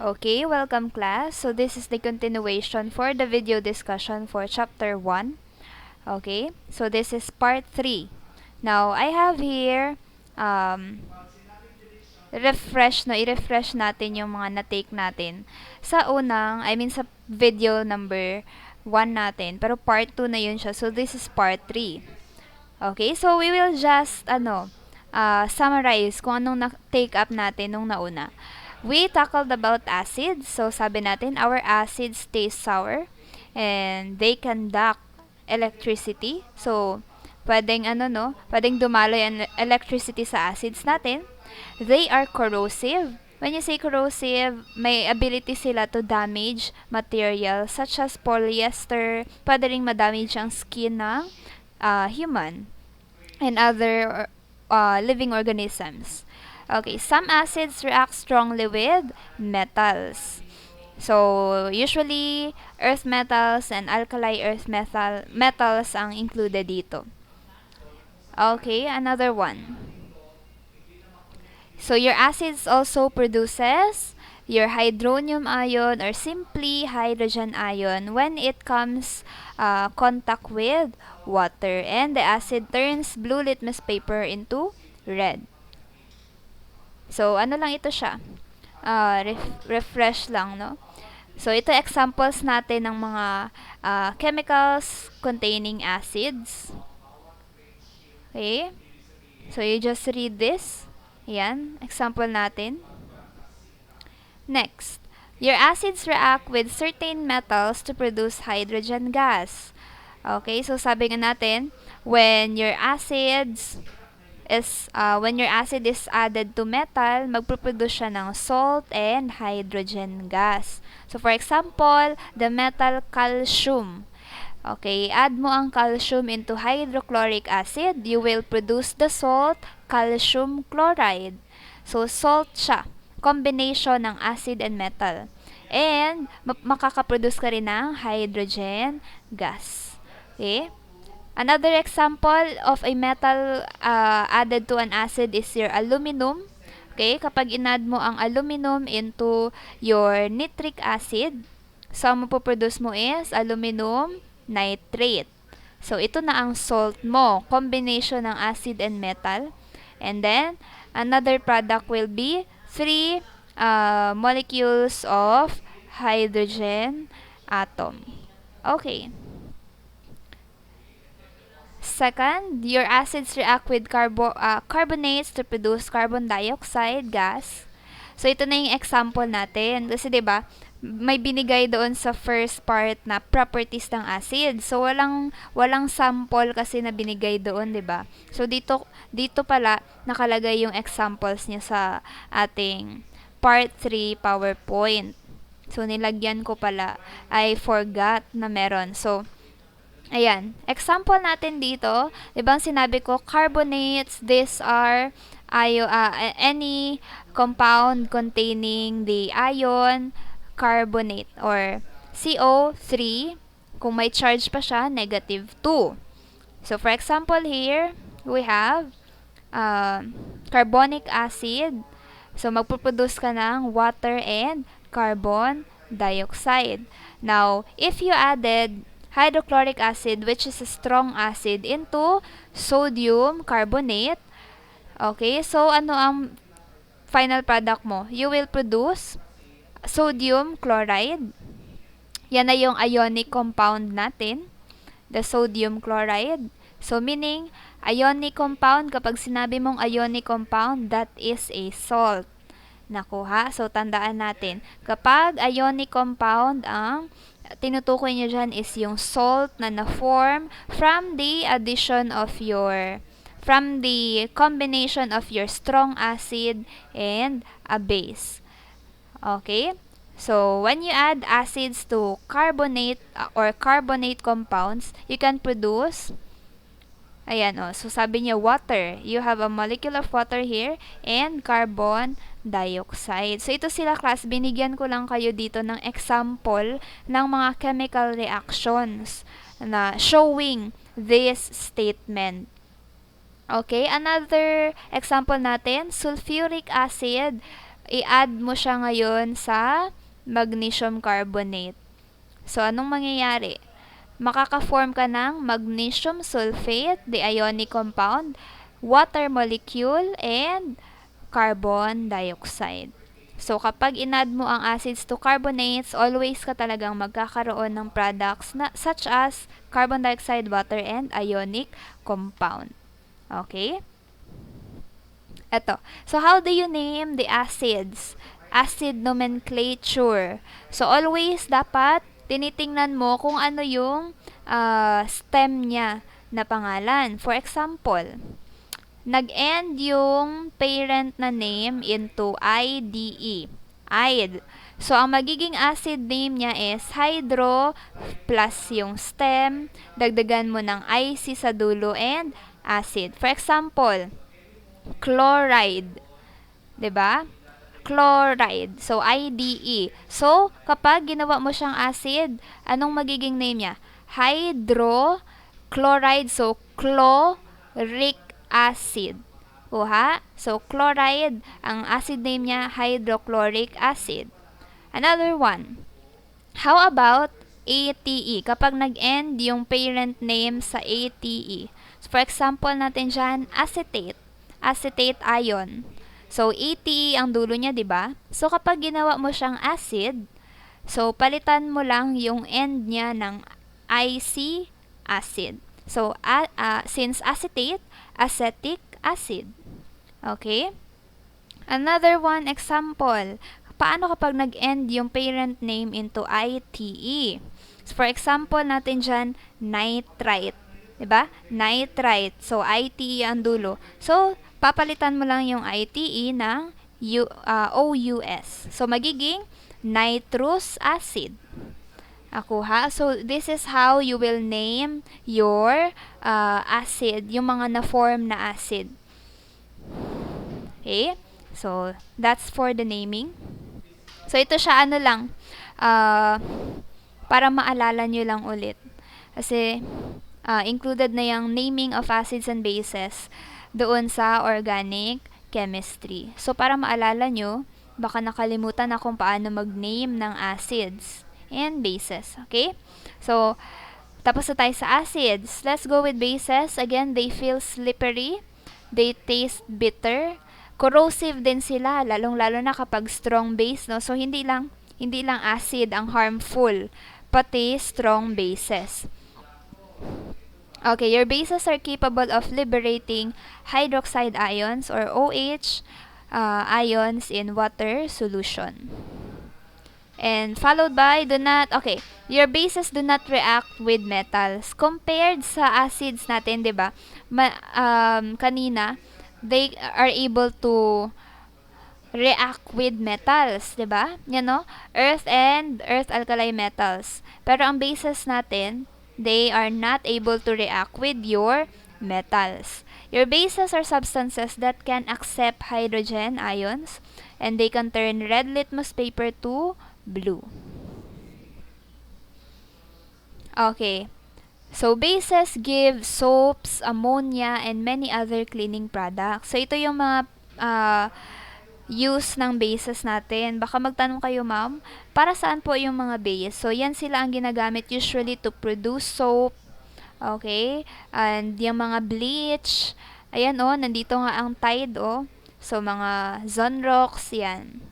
Okay, welcome class. So this is the continuation for the video discussion for chapter 1. Okay, so this is part 3. Now, I have here i-refresh natin yung mga na-take natin sa sa video number 1 natin. Pero part 2 na yun siya. So this is part 3. Okay, so we will just summarize kung anong na-take up natin nung nauna. We tackled about acids. So sabi natin, our acids taste sour and they conduct electricity. So pwedeng dumaloy ang electricity sa acids natin. They are corrosive. When you say corrosive, may ability sila to damage material such as polyester. Pwede ring madamage ang skin ng human and other living organisms. Okay, some acids react strongly with metals. So, usually, earth metals and alkali metals ang included dito. Okay, another one. So, your acids also produces your hydronium ion or simply hydrogen ion when it comes contact with water, and the acid turns blue litmus paper into red. So, ano lang ito siya? Refresh lang, no? So, ito examples natin ng mga chemicals containing acids. Okay? So, you just read this. Yan, example natin. Next, your acids react with certain metals to produce hydrogen gas. Okay, so sabi nga natin, when your acid is added to metal, magproproduce siya ng salt and hydrogen gas. So, for example, the metal calcium. Okay, add mo ang calcium into hydrochloric acid, you will produce the salt calcium chloride. So, salt siya. Combination ng acid and metal. And, makakaproduce ka rin ng hydrogen gas. Okay? Another example of a metal added to an acid is your aluminum. Okay? Kapag inad mo ang aluminum into your nitric acid, so ang mapoproduce mo is aluminum nitrate. So, ito na ang salt mo. Combination ng acid and metal. And then, another product will be 3 molecules of hydrogen atom. Okay. Second, your acids react with carbonates to produce carbon dioxide gas. So, ito na yung example natin. Kasi, di ba, may binigay doon sa first part na properties ng acid. So, walang sample kasi na binigay doon, di ba? So, dito pala, nakalagay yung examples niya sa ating part 3 PowerPoint. So, nilagyan ko pala. I forgot na meron. So, ayan. Example natin dito, di ba sinabi ko, carbonates, these are any compound containing the ion carbonate or CO3. Kung may charge pa siya, negative 2. So, for example here, we have carbonic acid. So, magpuproduce ka ng water and carbon dioxide. Now, if you added hydrochloric acid, which is a strong acid, into sodium carbonate, okay, so ano ang final product mo? You will produce sodium chloride. Yan na yung ionic compound natin, the sodium chloride. So, meaning, ionic compound, kapag sinabi mong ionic compound, that is a salt. Nakuha? So, tandaan natin. Kapag ionic compound, ang tinutukoy niyo dyan is yung salt na na-form from the combination of your strong acid and a base. Okay? So, when you add acids to carbonate or carbonate compounds, you can produce, ayan so sabi niya water. You have a molecule of water here and carbon dioxide. So, ito sila class, binigyan ko lang kayo dito ng example ng mga chemical reactions na showing this statement. Okay, another example natin, sulfuric acid i-add mo siya ngayon sa magnesium carbonate. So, anong mangyayari? Makaka-form ka ng magnesium sulfate, the ionic compound, water molecule, and carbon dioxide. So, kapag in-add mo ang acids to carbonates, always ka talagang magkakaroon ng products such as carbon dioxide, water, and ionic compound. Okay? Eto. So, how do you name the acids? Acid nomenclature. So, always dapat tinitingnan mo kung ano yung stem niya na pangalan. For example, nag-end yung parent na name into IDE. Ide. So, ang magiging acid name niya is hydro plus yung stem. Dagdagan mo ng IC sa dulo and acid. For example, chloride. 'Di ba? Chloride. So, IDE. So, kapag ginawa mo siyang acid, anong magiging name niya? Hydrochloride. So, chloric acid. Uha? So, chloride, ang acid name niya, hydrochloric acid. Another one. How about ATE? Kapag nag-end yung parent name sa ATE. So, for example natin dyan, acetate. Acetate ion. So, ATE ang dulo niya, di ba? So, kapag ginawa mo siyang acid, so, palitan mo lang yung end niya ng IC acid. So, since acetate, acetic acid. Okay? Another one example. Paano kapag nag-end yung parent name into ITE? So, for example natin dyan, nitrite. Diba? Nitrite. So, ITE ang dulo. So, papalitan mo lang yung ITE ng OUS. So, magiging nitrous acid. Akuha. So, this is how you will name your acid, yung mga na-form na acid. Okay? So, that's for the naming. So, ito siya lang, para maalala nyo lang ulit. Kasi, included na yung naming of acids and bases doon sa organic chemistry. So, para maalala nyo, baka nakalimutan na kung paano mag-name ng acids and bases. Okay? So, tapos na tayo sa acids. Let's go with bases. Again, they feel slippery. They taste bitter. Corrosive din sila, lalong-lalo na kapag strong base, no? So, hindi lang acid ang harmful, pati strong bases. Okay, your bases are capable of liberating hydroxide ions or OH ions in water solution. And followed by, your bases do not react with metals. Compared sa acids natin, di ba? Kanina, they are able to react with metals, di ba? Yan, no? Earth and earth alkali metals. Pero ang bases natin, they are not able to react with your metals. Your bases are substances that can accept hydrogen ions and they can turn red litmus paper to blue. Okay. So, bases give soaps, ammonia, and many other cleaning products. So, ito yung mga use ng bases natin. Baka magtanong kayo, ma'am, para saan po yung mga base? So, yan sila ang ginagamit usually to produce soap. Okay? And yung mga bleach. Ayan, nandito nga ang Tide, So, mga Zonrox, yan.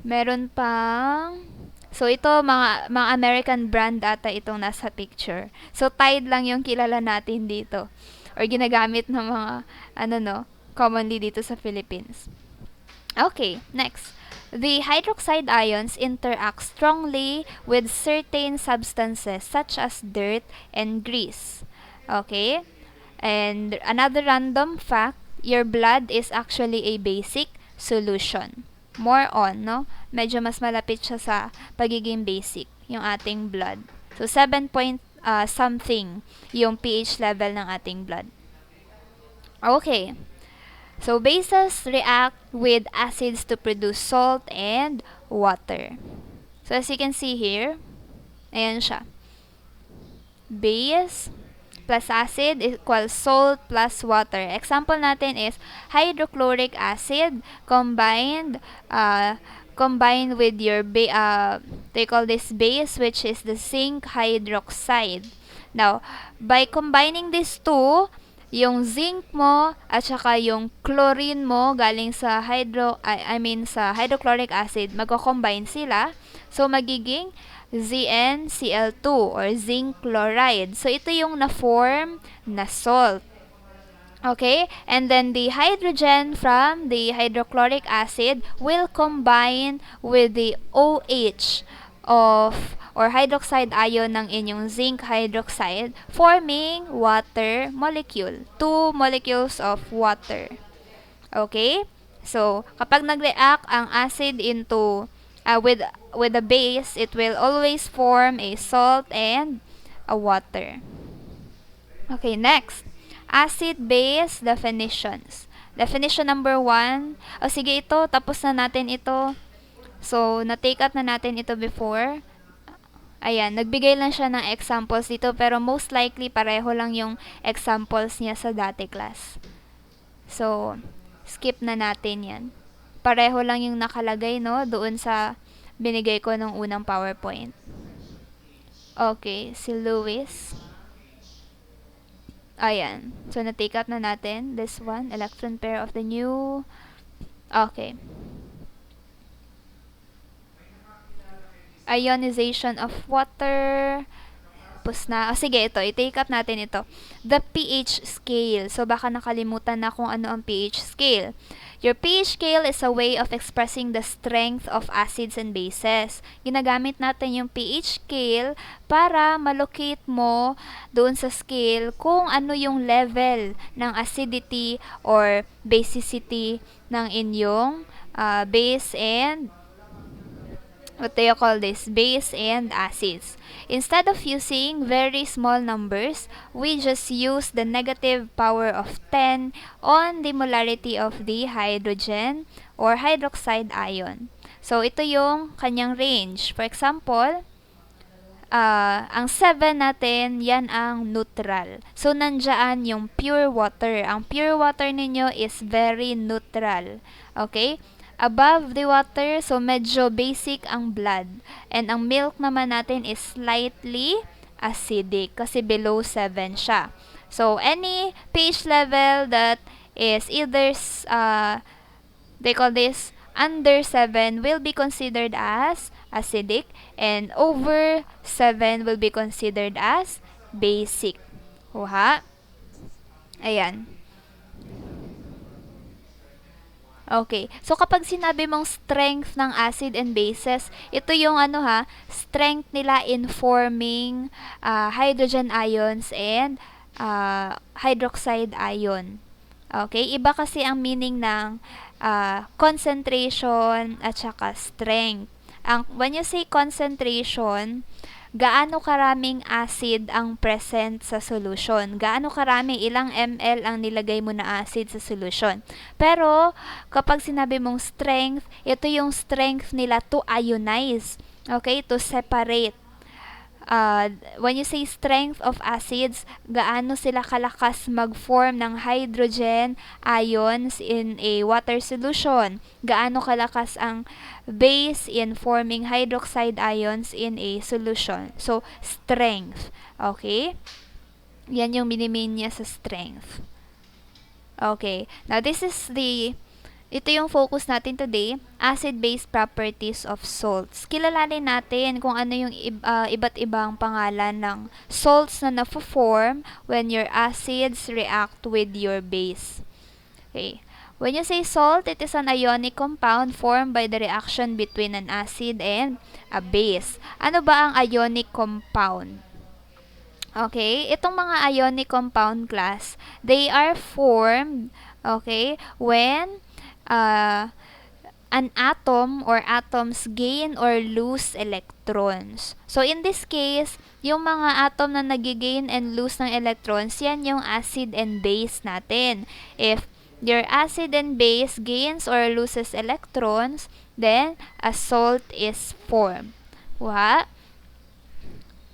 Meron pang... So, ito, mga American brand ata itong nasa picture. So, Tide lang yung kilala natin dito. Or ginagamit ng mga, commonly dito sa Philippines. Okay, next. The hydroxide ions interact strongly with certain substances such as dirt and grease. Okay? And another random fact, your blood is actually a basic solution. More on, no? Medyo mas malapit siya sa pagiging basic, yung ating blood. So, 7 point something yung pH level ng ating blood. Okay. So, bases react with acids to produce salt and water. So, as you can see here, ayan siya. Base plus acid equals salt plus water. Example natin is hydrochloric acid combined with your they call this base, which is the zinc hydroxide. Now, by combining these two, yung zinc mo at saka yung chlorine mo galing sa sa hydrochloric acid, magko-combine sila. So magiging ZnCl2 or zinc chloride. So ito yung na-form na salt. Okay? And then the hydrogen from the hydrochloric acid will combine with the OH of or hydroxide ion ng inyong zinc hydroxide, forming water molecule. Two molecules of water. Okay? So, kapag nag-react ang acid into with a base, it will always form a salt and a water. Okay, next. Acid-base definitions. Definition number 1. O sige, ito, tapos na natin ito. So, na-take out na natin ito before. Ayan, nagbigay lang siya ng examples dito, pero most likely pareho lang yung examples niya sa dati class. So, skip na natin yan. Pareho lang yung nakalagay, no, doon sa binigay ko nung unang PowerPoint. Okay, si Lewis. Ayan. So, na-take out na natin this one, electron pair of the new. Okay. Ionization of water. Tapos na. O sige, ito. I-take up natin ito. The pH scale. So, baka nakalimutan na kung ano ang pH scale. Your pH scale is a way of expressing the strength of acids and bases. Ginagamit natin yung pH scale para malocate mo doon sa scale kung ano yung level ng acidity or basicity ng inyong base and what do you call this? Base and acids. Instead of using very small numbers, we just use the negative power of 10 on the molarity of the hydrogen or hydroxide ion. So, ito yung kanyang range. For example, ang 7 natin, yan ang neutral. So, nandyan yung pure water. Ang pure water ninyo is very neutral. Okay? Above the water, so medyo basic ang blood. And ang milk naman natin is slightly acidic kasi below 7 siya. So, any pH level that is either, they call this, under 7 will be considered as acidic and over 7 will be considered as basic. Uha. Ayan. Okay. So, kapag sinabi mong strength ng acid and bases, ito yung strength nila in forming hydrogen ions and hydroxide ion. Okay? Iba kasi ang meaning ng concentration at saka strength. When you say concentration, gaano karaming acid ang present sa solution. Gaano karami, ilang ml ang nilagay mo na acid sa solution. Pero, kapag sinabi mong strength, ito yung strength nila to ionize. Okay? To separate. When you say strength of acids, gaano sila kalakas mag-form ng hydrogen ions in a water solution. Gaano kalakas ang base in forming hydroxide ions in a solution. So, strength. Okay? Yan yung minimin niya sa strength. Okay. Now, ito yung focus natin today, acid-base properties of salts. Kilalanin natin kung ano yung iba't ibang pangalan ng salts na na-form when your acids react with your base. Okay. When you say salt, it is an ionic compound formed by the reaction between an acid and a base. Ano ba ang ionic compound? Okay, itong mga ionic compound class, they are formed, okay, when an atom or atoms gain or lose electrons. So, in this case, yung mga atom na nagigain and lose ng electrons, yan yung acid and base natin. If your acid and base gains or loses electrons, then a salt is formed.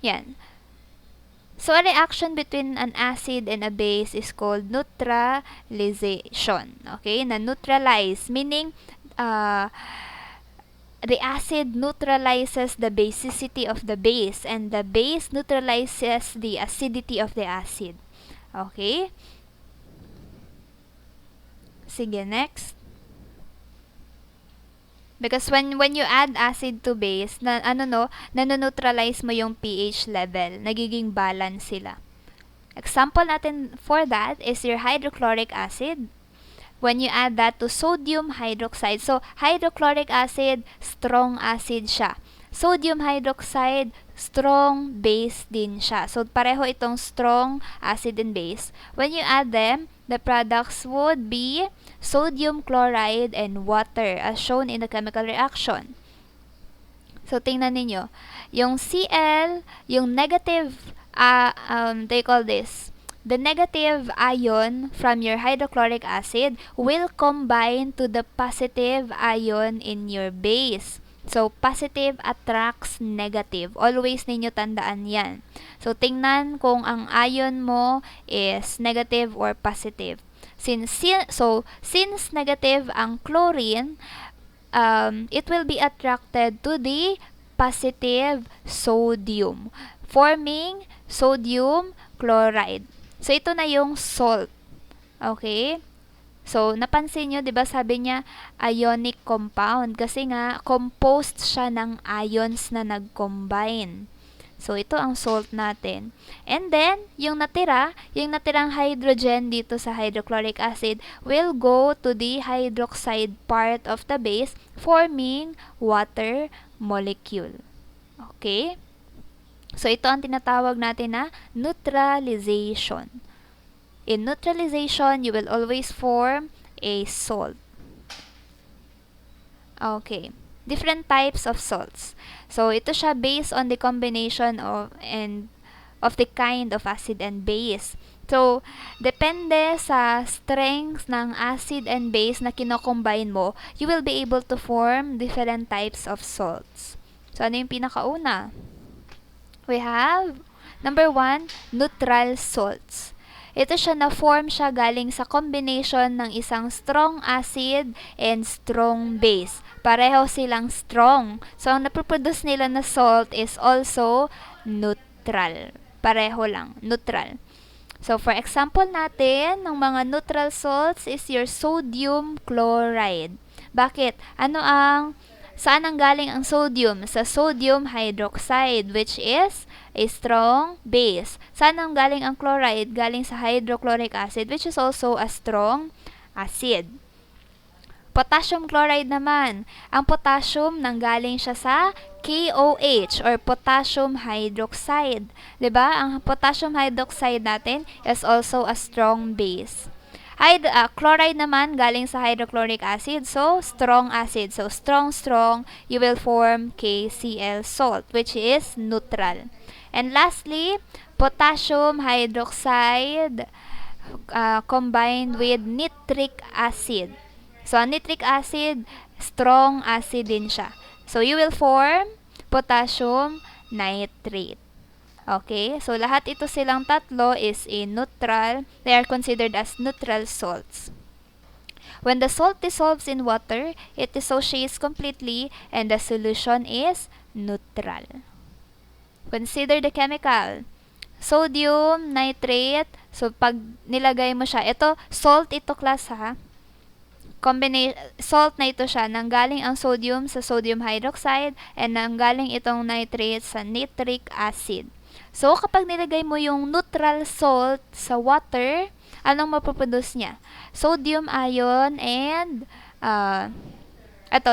Yan. So, a reaction between an acid and a base is called neutralization. Okay? Na-neutralize, meaning, the acid neutralizes the basicity of the base and the base neutralizes the acidity of the acid. Okay? Sige, next. Because when you add acid to base, nanoneutralize mo yung pH level. Nagiging balance sila. Example natin for that is your hydrochloric acid. When you add that to sodium hydroxide. So, hydrochloric acid, strong acid siya. Sodium hydroxide, strong base din siya. So, pareho itong strong acid and base. When you add them, the products would be sodium chloride and water as shown in the chemical reaction. So, tingnan ninyo. Yung Cl, yung negative, they call this, the negative ion from your hydrochloric acid will combine to the positive ion in your base. So, positive attracts negative. Always ninyo tandaan yan. So, tingnan kung ang ion mo is negative or positive. Since negative ang chlorine, it will be attracted to the positive sodium, forming sodium chloride. So, ito na yung salt. Okay? So, napansin nyo, di ba sabi niya, ionic compound. Kasi nga, composed siya ng ions na nag-combine. So, ito ang salt natin. And then, yung natirang hydrogen dito sa hydrochloric acid will go to the hydroxide part of the base, forming water molecule. Okay? So, ito ang tinatawag natin na neutralization. In neutralization, you will always form a salt. Okay. Different types of salts. So, ito siya based on the combination of the kind of acid and base. So, depende sa strength ng acid and base na kinocombine mo, you will be able to form different types of salts. So, ano yung pinakauna? We have, number 1, neutral salts. Ito siya na-form siya galing sa combination ng isang strong acid and strong base. Pareho silang strong. So, ang napoproduce nila na salt is also neutral. Pareho lang, neutral. So, for example natin, ng mga neutral salts is your sodium chloride. Bakit? Saan ang galing ang sodium? Sa sodium hydroxide, which is a strong base. Saan ang galing ang chloride? Galing sa hydrochloric acid, which is also a strong acid. Potassium chloride naman. Ang potassium nanggaling siya sa KOH or potassium hydroxide. 'Di ba? Ang potassium hydroxide natin is also a strong base. Chloride naman galing sa hydrochloric acid, so strong acid. So strong, you will form KCl salt, which is neutral. And lastly, potassium hydroxide combined with nitric acid. So nitric acid, strong acid din siya. So you will form potassium nitrate. Okay, so lahat ito silang tatlo is in neutral. They are considered as neutral salts. When the salt dissolves in water, it dissociates completely and the solution is neutral. Consider the chemical. Sodium nitrate. So, pag nilagay mo siya, ito, salt ito class ha. Salt na ito siya, nanggaling ang sodium sa sodium hydroxide and nanggaling itong nitrate sa nitric acid. So, kapag nilagay mo yung neutral salt sa water, anong mapoproduce niya? Sodium ion and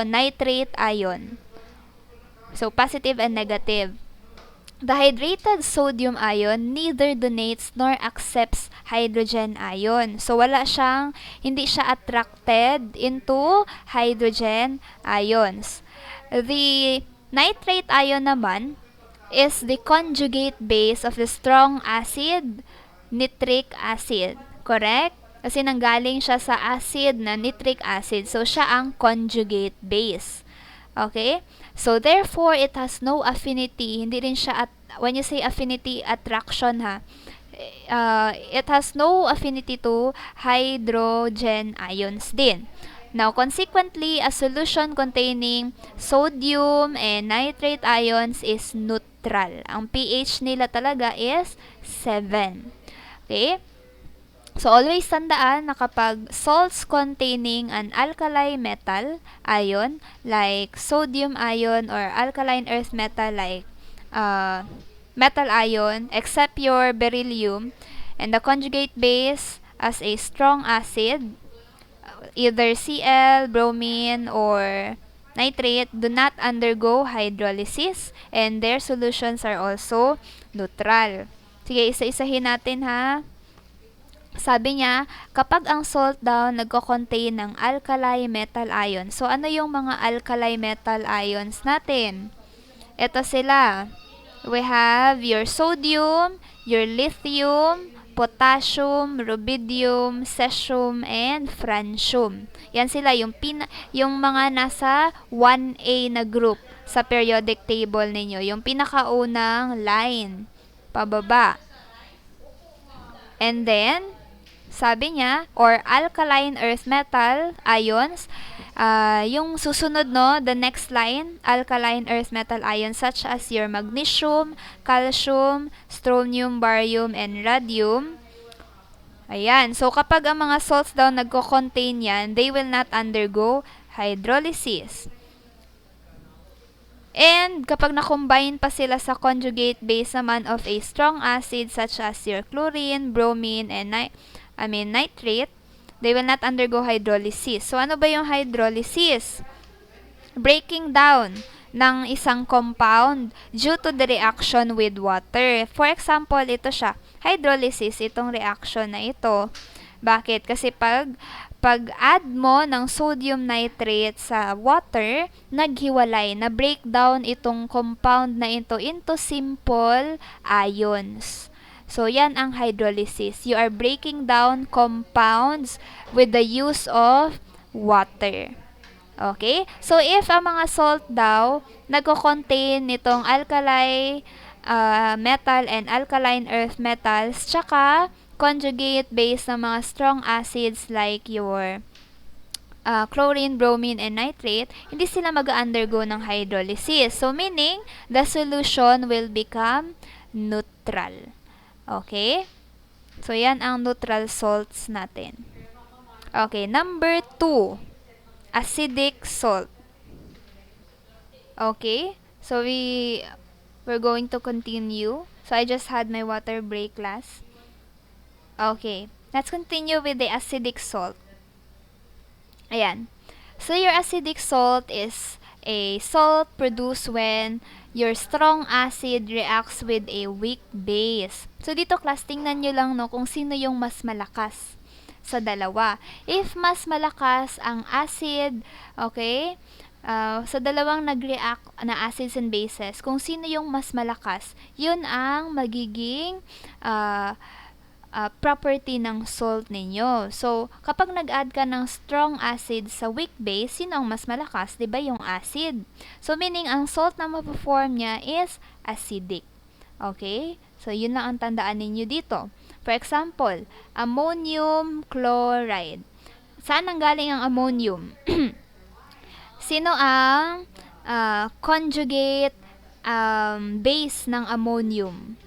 nitrate ion. So, positive and negative. The hydrated sodium ion neither donates nor accepts hydrogen ion. So, hindi siya attracted into hydrogen ions. The nitrate ion naman is the conjugate base of the strong acid, nitric acid. Correct? Kasi nanggaling siya sa acid na nitric acid. So, siya ang conjugate base. Okay? So, therefore, it has no affinity. Hindi rin siya, when you say affinity, attraction ha, it has no affinity to hydrogen ions din. Now, consequently, a solution containing sodium and nitrate ions is neutral. Ang pH nila talaga is 7. Okay? So, always tandaan na kapag salts containing an alkali metal ion like sodium ion or alkaline earth metal like metal ion except your beryllium and the conjugate base as a strong acid, either Cl, bromine, or nitrate do not undergo hydrolysis and their solutions are also neutral. Sige, isa-isahin natin ha. Sabi niya, kapag ang salt daw nagko-contain ng alkali metal ions. So, ano yung mga alkali metal ions natin? Ito sila. We have your sodium, your lithium, potassium, rubidium, cesium, and francium. Yan sila, yung mga nasa 1A na group sa periodic table ninyo. Yung pinakaunang line, pababa. And then, sabi niya, or alkaline earth metal ions, yung susunod no, the next line, alkaline earth metal ions such as your magnesium, calcium, strontium, barium, and radium. Ayan, so kapag ang mga salts daw nagko-contain yan, they will not undergo hydrolysis. And kapag na-combine pa sila sa conjugate base naman of a strong acid such as your chlorine, bromine, and nitrate, they will not undergo hydrolysis. So, ano ba yung hydrolysis? Breaking down ng isang compound due to the reaction with water. For example, ito siya. Hydrolysis, itong reaction na ito. Bakit? Kasi pag-add mo ng sodium nitrate sa water, naghiwalay, na breakdown itong compound na ito into simple ions. So, yan ang hydrolysis. You are breaking down compounds with the use of water. Okay? So, if ang mga salt daw, nagko-contain nitong alkali metal and alkaline earth metals, tsaka conjugate base ng mga strong acids like your chlorine, bromine, and nitrate, hindi sila mag-undergo ng hydrolysis. So, meaning, the solution will become neutral. Okay? So, yan ang neutral salts natin. Okay, number 2, acidic salt. Okay? So, we're going to continue. So, I just had my water break class. Okay, let's continue with the acidic salt. Ayan. So, your acidic salt is a salt produced when your strong acid reacts with a weak base. So, dito class, tingnan nyo lang no, kung sino yung mas malakas sa dalawa. If mas malakas ang acid, okay, sa dalawang nag-react na acids and bases, kung sino yung mas malakas, yun ang magiging property ng salt ninyo. So, kapag nag-add ka ng strong acid sa weak base, sino ang mas malakas? Diba yung acid? So, meaning, ang salt na mapaform niya is acidic. Okay? So, yun lang ang tandaan ninyo dito. For example, ammonium chloride. Saan nanggaling ang ammonium? Sino ang conjugate base ng ammonium?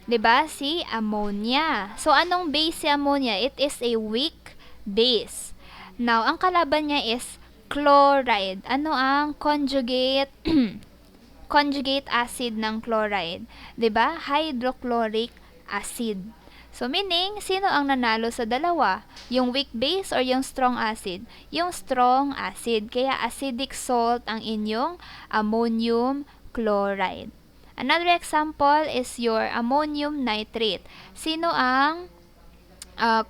Diba? Si ammonia. So, anong base si ammonia? It is a weak base. Now, ang kalaban niya is chloride. Ano ang conjugate conjugate acid ng chloride? Diba? Hydrochloric acid. So, meaning, sino ang nanalo sa dalawa? Yung weak base or yung strong acid? Yung strong acid. Kaya acidic salt ang inyong ammonium chloride. Another example is your ammonium nitrate. Sino ang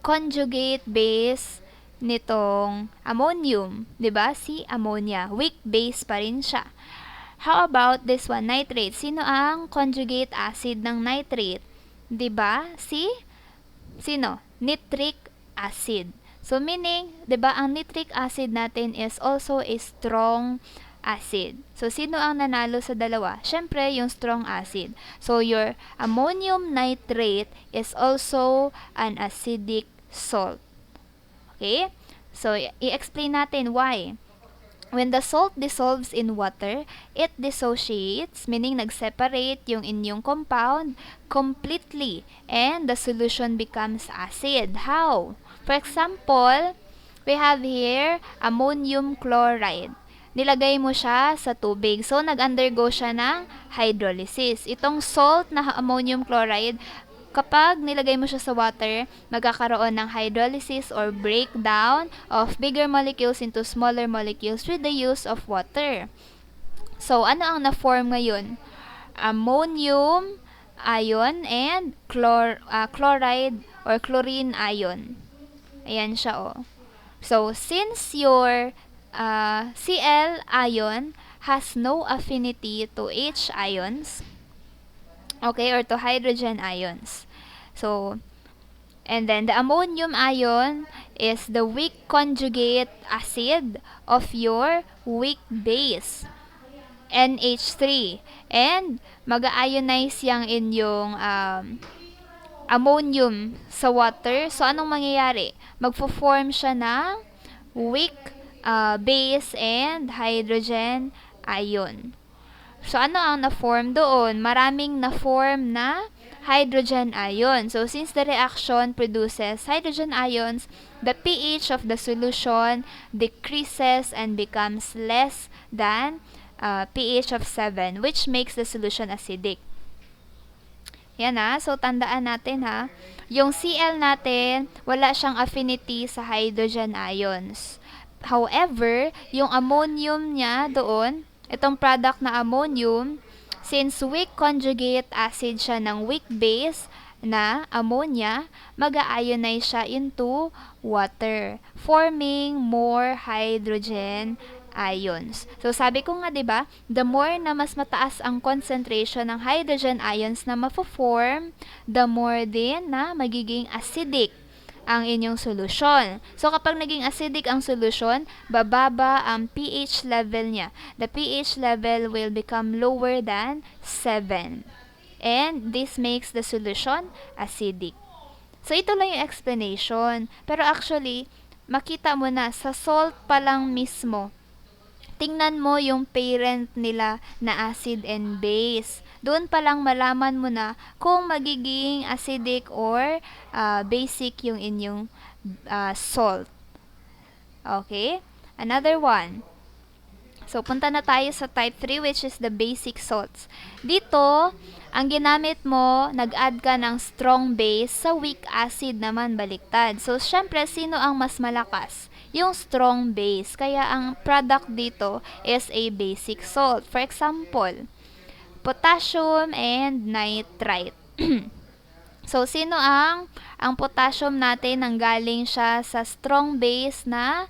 conjugate base nitong ammonium? Diba? Si ammonia. Weak base pa rin siya. How about this one, nitrate? Sino ang conjugate acid ng nitrate? Diba? Sino? Nitric acid. So, meaning, diba, ang nitric acid natin is also a strong acid. So, sino ang nanalo sa dalawa? Siyempre, yung strong acid. So, your ammonium nitrate is also an acidic salt. Okay? So, i-explain natin why. When the salt dissolves in water, it dissociates, meaning nag-separate yung inyong compound completely, and the solution becomes acid. How? For example, we have here ammonium chloride. Nilagay mo siya sa tubig. So, nag-undergo siya ng hydrolysis. Itong salt na ammonium chloride, kapag nilagay mo siya sa water, magkakaroon ng hydrolysis or breakdown of bigger molecules into smaller molecules with the use of water. So, ano ang na-form ngayon? Ammonium ion and chloride or chlorine ion. Ayan siya, oh. So, since your Cl ion has no affinity to H ions, okay, or to hydrogen ions. So, and then the ammonium ion is the weak conjugate acid of your weak base, NH3. And mag-ionize yung inyong ammonium sa water. So, anong mangyayari? Magfo-form siya ng weak base and hydrogen ion. So, ano ang na-form doon? Maraming na-form na hydrogen ion. So, since the reaction produces hydrogen ions, the pH of the solution decreases and becomes less than pH of 7, which makes the solution acidic. Yan ha. So, tandaan natin ha. Yung Cl natin, wala siyang affinity sa hydrogen ions. However, yung ammonium niya doon, itong product na ammonium, since weak conjugate acid siya ng weak base na ammonia, mag-ionize siya into water, forming more hydrogen ions. So, sabi ko nga, 'di ba, the more na mas mataas ang concentration ng hydrogen ions na mafo-form, the more din na magiging acidic ang inyong solusyon. So, kapag naging acidic ang solusyon, bababa ang pH level niya. The pH level will become lower than 7. And this makes the solution acidic. So, ito lang yung explanation. Pero actually, makita mo na, sa salt pa lang mismo, tingnan mo yung parent nila na acid and base. Doon pa lang malaman mo na kung magiging acidic or basic yung inyong salt. Okay? Another one. So, punta na tayo sa type 3, which is the basic salts. Dito, ang ginamit mo, nag-add ka ng strong base, sa weak acid naman baliktad. So, syempre, sino ang mas malakas? Yung strong base. Kaya, ang product dito is a basic salt. For example, potassium and nitrite. So, sino ang potassium natin nanggaling siya sa strong base na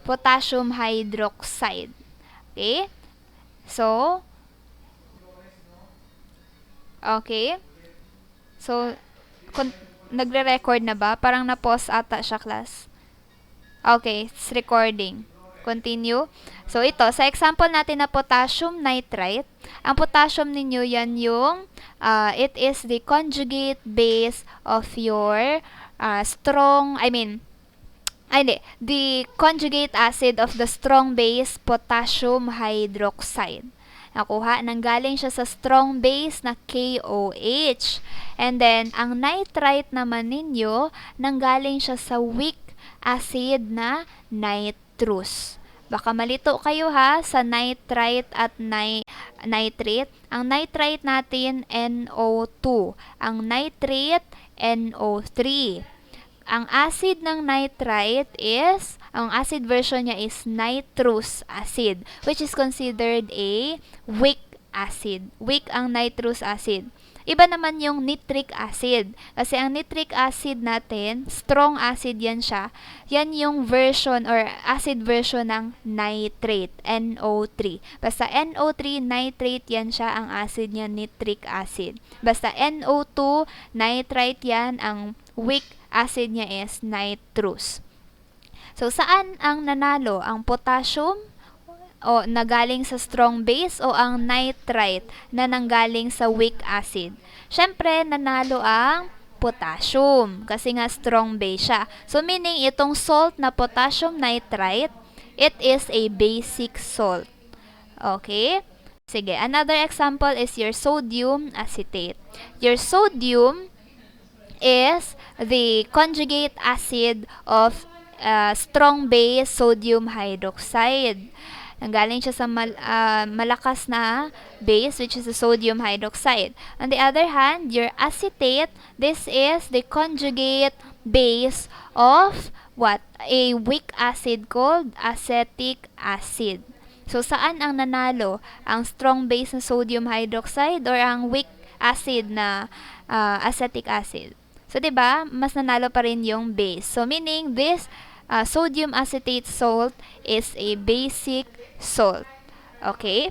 potassium hydroxide. Okay? So, okay. So, nagre-record na ba? Parang na-pause ata siya, class. Okay, it's recording. Continue. So, ito, sa example natin na potassium nitrite, ang potassium ninyo, yan yung, it is the conjugate base of your the conjugate acid of the strong base, potassium hydroxide. Nakuha, nanggaling siya sa strong base na KOH. And then, ang nitrite naman ninyo, nanggaling siya sa weak acid na nitrous. Baka malito kayo ha sa nitrite at nitrate. Ang nitrite natin, NO2. Ang nitrate, NO3. Ang acid ng nitrite is, ang acid version niya is nitrous acid, which is considered a weak acid. Weak ang nitrous acid. Iba naman yung nitric acid. Kasi ang nitric acid natin, strong acid yan siya. Yan yung version or acid version ng nitrate, NO3. Basta NO3, nitrate yan siya, ang acid niya, nitric acid. Basta NO2, nitrite yan, ang weak acid niya is nitrous. So, saan ang nanalo? Ang potassium o nagaling sa strong base o ang nitrite na nanggaling sa weak acid? Syempre, nanalo ang potassium kasi nga strong base siya. So, meaning itong salt na potassium nitrite, it is a basic salt. Okay? Sige, another example is your sodium acetate. Your sodium is the conjugate acid of strong base sodium hydroxide. Nanggaling siya sa malakas na base, which is the sodium hydroxide. On the other hand, your acetate, this is the conjugate base of what? A weak acid called acetic acid. So, saan ang nanalo? Ang strong base na sodium hydroxide or ang weak acid na acetic acid? So, 'di ba? Mas nanalo pa rin yung base. So, meaning this sodium acetate salt is a basic salt. Okay?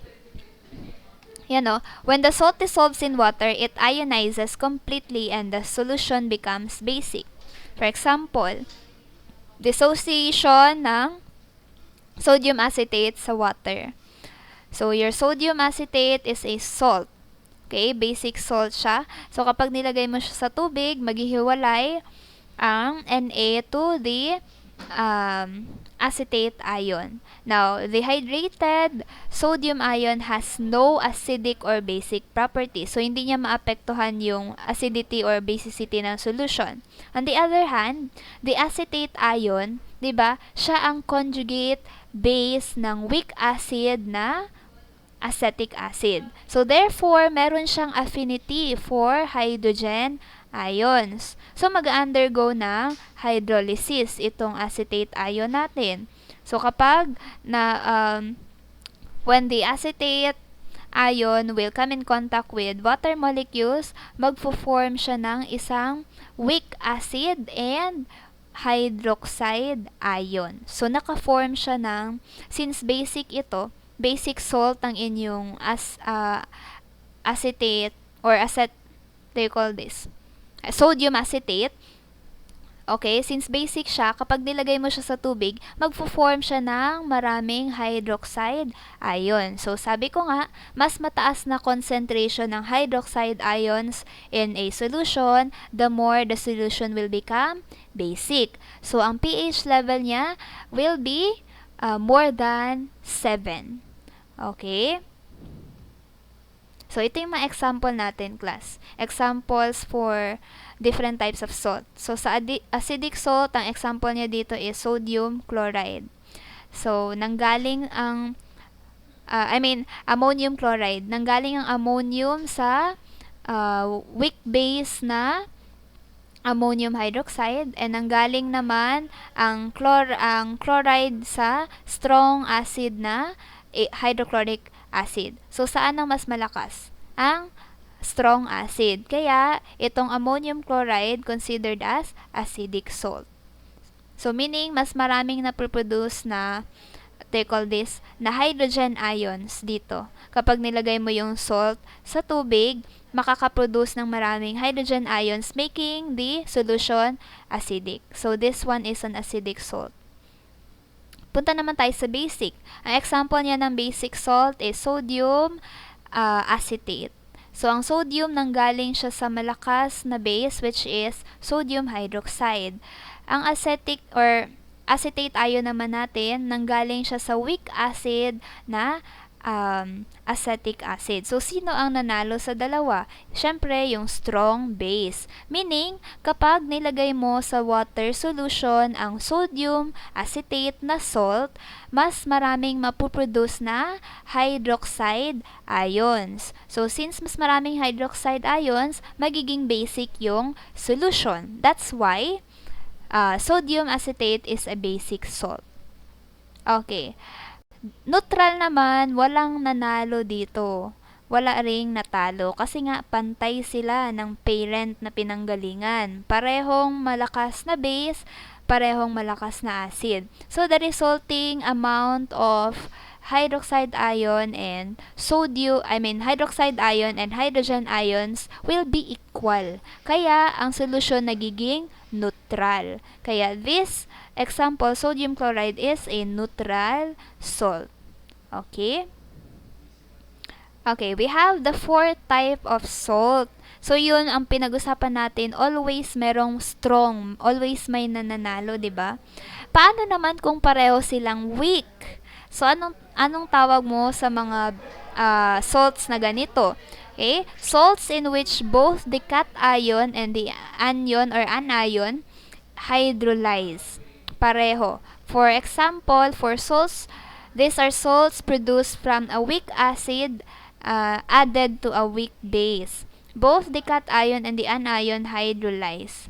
Yan o. When the salt dissolves in water, it ionizes completely and the solution becomes basic. For example, dissociation ng sodium acetate sa water. So, your sodium acetate is a salt. Okay, basic salt siya. So, kapag nilagay mo siya sa tubig, maghihiwalay ang Na to the acetate ion. Now, the hydrated sodium ion has no acidic or basic property. So, hindi niya maapektuhan yung acidity or basicity ng solution. On the other hand, the acetate ion, di ba, siya ang conjugate base ng weak acid na acetic acid. So, therefore, meron siyang affinity for hydrogen ions. So, mag-undergo ng hydrolysis itong acetate ion natin. So, kapag when the acetate ion will come in contact with water molecules, magfo-form siya ng isang weak acid and hydroxide ion. So, naka-form siya ng, since basic ito, basic salt ang inyong acetate or they call this sodium acetate. Okay, since basic siya, kapag nilagay mo siya sa tubig, magfo-form siya ng maraming hydroxide ion. So, sabi ko nga, mas mataas na concentration ng hydroxide ions in a solution, the more the solution will become basic. So, ang pH level niya will be more than 7. Okay? So, ito yung mga example natin, class. Examples for different types of salt. So, sa acidic salt, ang example niya dito is sodium chloride. So, nanggaling ang, ammonium chloride. Nanggaling ang ammonium sa weak base na ammonium hydroxide, and nanggaling naman ang chloride sa strong acid na hydrochloric acid. So, saan ang mas malakas? Ang strong acid. Kaya, itong ammonium chloride considered as acidic salt. So, meaning, mas maraming na-produce na, they call this, na hydrogen ions dito. Kapag nilagay mo yung salt sa tubig, makakaproduce ng maraming hydrogen ions, making the solution acidic. So, this one is an acidic salt. Punta naman tayo sa basic. Ang example niya ng basic salt is sodium acetate. So, ang sodium nanggaling siya sa malakas na base, which is sodium hydroxide. Ang acetic or acetate ion naman natin, nanggaling siya sa weak acid na acetic acid. So, sino ang nanalo sa dalawa? Siyempre, yung strong base. Meaning, kapag nilagay mo sa water solution ang sodium acetate na salt, mas maraming mapuproduce na hydroxide ions. So, since mas maraming hydroxide ions, magiging basic yung solution. That's why sodium acetate is a basic salt. Okay. Neutral naman, walang nanalo dito. Wala ring natalo kasi nga pantay sila ng parent na pinanggalingan. Parehong malakas na base, parehong malakas na acid. So, the resulting amount of hydroxide ion and hydroxide ion and hydrogen ions will be equal. Kaya, ang solution nagiging neutral. Kaya, this example, sodium chloride is a neutral salt. Okay? Okay, we have the fourth type of salt. So, yun ang pinag-usapan natin. Always merong strong. Always may nananalo, di ba? Paano naman kung pareho silang weak? So, anong tawag mo sa mga salts na ganito? Okay? Salts in which both the cation and the anion or anion hydrolyze. Pareho. For example, for salts, these are salts produced from a weak acid added to a weak base. Both the cation and the anion hydrolyze.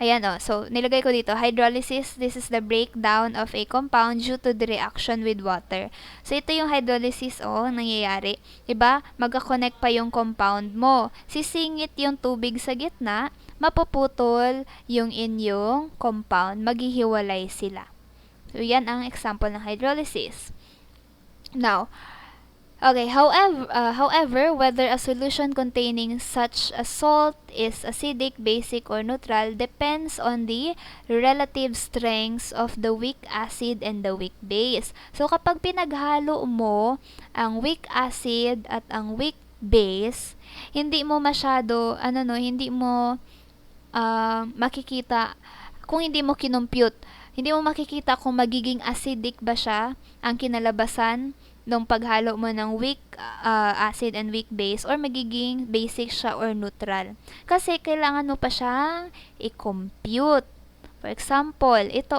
Ayan o. So, nilagay ko dito, hydrolysis, this is the breakdown of a compound due to the reaction with water. So, ito yung hydrolysis nangyayari. Diba? Magka-connect pa yung compound mo. Sisingit yung tubig sa gitna, mapuputol yung inyong compound. Maghihiwalay sila. So, yan ang example ng hydrolysis. Now, okay, however, whether a solution containing such a salt is acidic, basic, or neutral depends on the relative strengths of the weak acid and the weak base. So, kapag pinaghalo mo ang weak acid at ang weak base, hindi mo masyado, hindi mo makikita, kung hindi mo kinompute, hindi mo makikita kung magiging acidic ba siya ang kinalabasan nung paghalo mo ng weak acid and weak base or magiging basic siya or neutral. Kasi kailangan mo pa siyang i-compute. For example, ito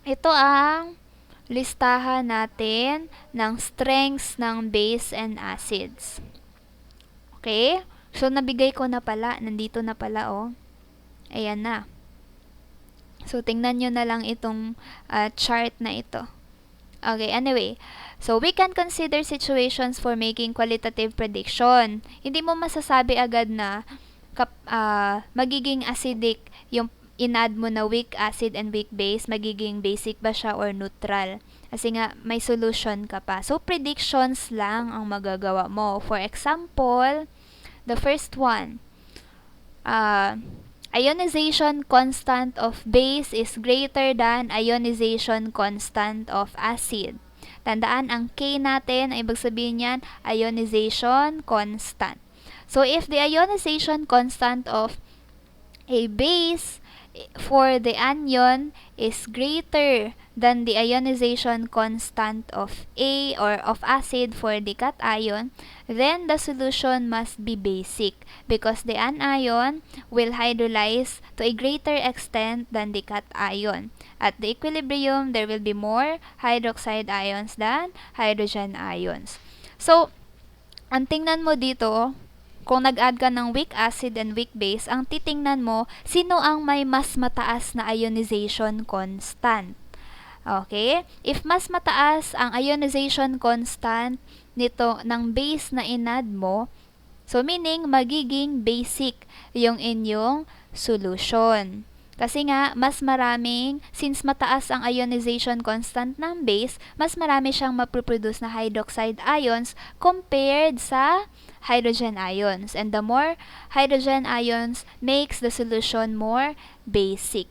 Ito ang listahan natin ng strengths ng base and acids. Okay? So, nabigay ko na pala. Nandito na pala Ayan na. So, tingnan nyo na lang itong chart na ito. Okay, anyway. So, we can consider situations for making qualitative prediction. Hindi mo masasabi agad na magiging acidic yung in-add mo na weak acid and weak base, magiging basic ba siya or neutral. Kasi nga, may solution ka pa. So, predictions lang ang magagawa mo. For example, the first one, ionization constant of base is greater than ionization constant of acid. Tandaan, ang K natin, ay ibig sabihin niyan, ionization constant. So, if the ionization constant of a base for the anion is greater than the ionization constant of A or of acid for the cation, then the solution must be basic because the anion will hydrolyze to a greater extent than the cation. At the equilibrium, there will be more hydroxide ions than hydrogen ions. So, ang tingnan mo dito, kung nag-add ka ng weak acid and weak base, ang titingnan mo, sino ang may mas mataas na ionization constant. Okay? If mas mataas ang ionization constant nito ng base na inad mo, so meaning magiging basic yung inyong solution. Kasi nga, mas maraming, since mataas ang ionization constant ng base, mas marami siyang maproproduce na hydroxide ions compared sa hydrogen ions. And the more hydrogen ions makes the solution more basic.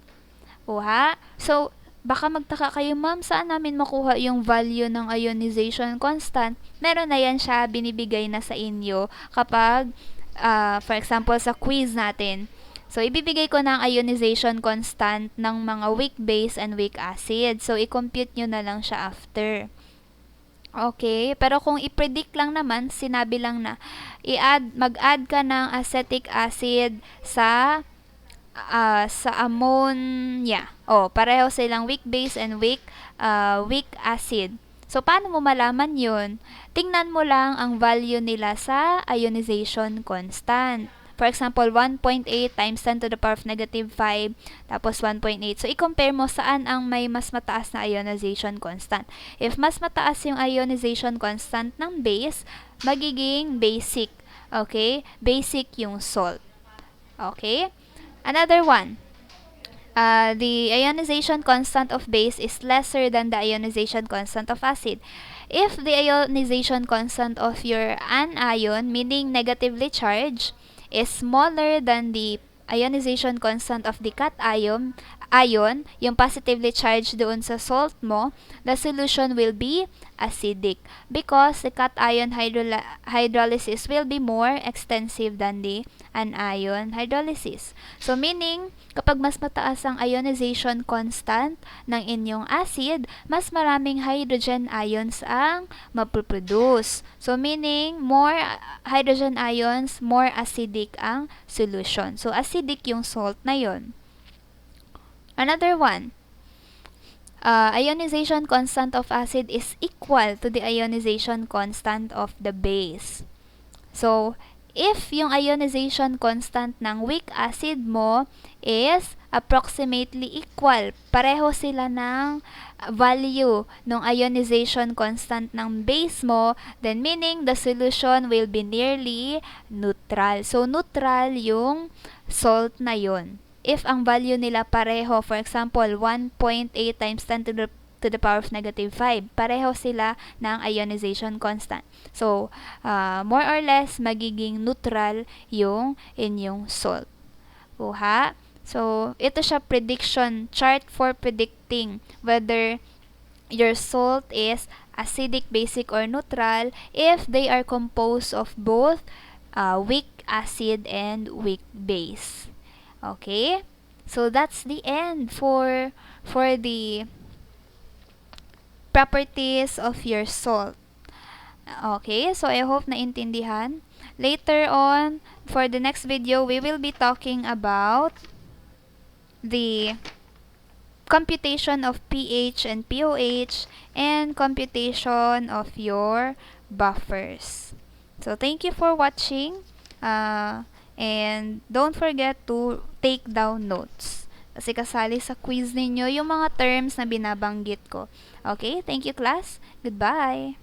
So, baka magtaka kayo, ma'am, saan namin makuha yung value ng ionization constant? Meron na yan siya, binibigay na sa inyo kapag, for example, sa quiz natin. So, ibibigay ko ng ionization constant ng mga weak base and weak acid. So, i-compute nyo na lang siya after. Okay, pero kung i-predict lang naman, sinabi lang na mag-add ka ng acetic acid sa ammonia. Pareho silang weak base and weak acid. So, paano mo malaman yun? Tingnan mo lang ang value nila sa ionization constant. For example, 1.8 times 10 to the power of negative 5, tapos 1.8. So, i-compare mo saan ang may mas mataas na ionization constant. If mas mataas yung ionization constant ng base, magiging basic. Okay? Basic yung salt. Okay? Another one. The ionization constant of base is lesser than the ionization constant of acid. If the ionization constant of your anion, meaning negatively charged, is smaller than the ionization constant of the cation, ion, yung positively charged doon sa salt mo, the solution will be acidic because the cation hydrolysis will be more extensive than the anion hydrolysis. So meaning, kapag mas mataas ang ionization constant ng inyong acid, mas maraming hydrogen ions ang mapuproduce. So meaning, more hydrogen ions, more acidic ang solution. So acidic yung salt na yon. Another one, ionization constant of acid is equal to the ionization constant of the base. So, if yung ionization constant ng weak acid mo is approximately equal, pareho sila ng value ng ionization constant ng base mo, then meaning the solution will be nearly neutral. So, neutral yung salt na yon. If ang value nila pareho, for example, 1.8 times 10 to the power of negative 5, pareho sila ng ionization constant. So, more or less, magiging neutral yung inyong salt. Uha. So, ito siya prediction chart for predicting whether your salt is acidic, basic, or neutral if they are composed of both weak acid and weak base. Okay? So, that's the end for the properties of your salt. Okay? So, I hope naintindihan. Later on, for the next video, we will be talking about the computation of pH and pOH and computation of your buffers. So, thank you for watching. And don't forget to take down notes. Kasi kasali sa quiz ninyo yung mga terms na binabanggit ko. Okay? Thank you, class. Goodbye.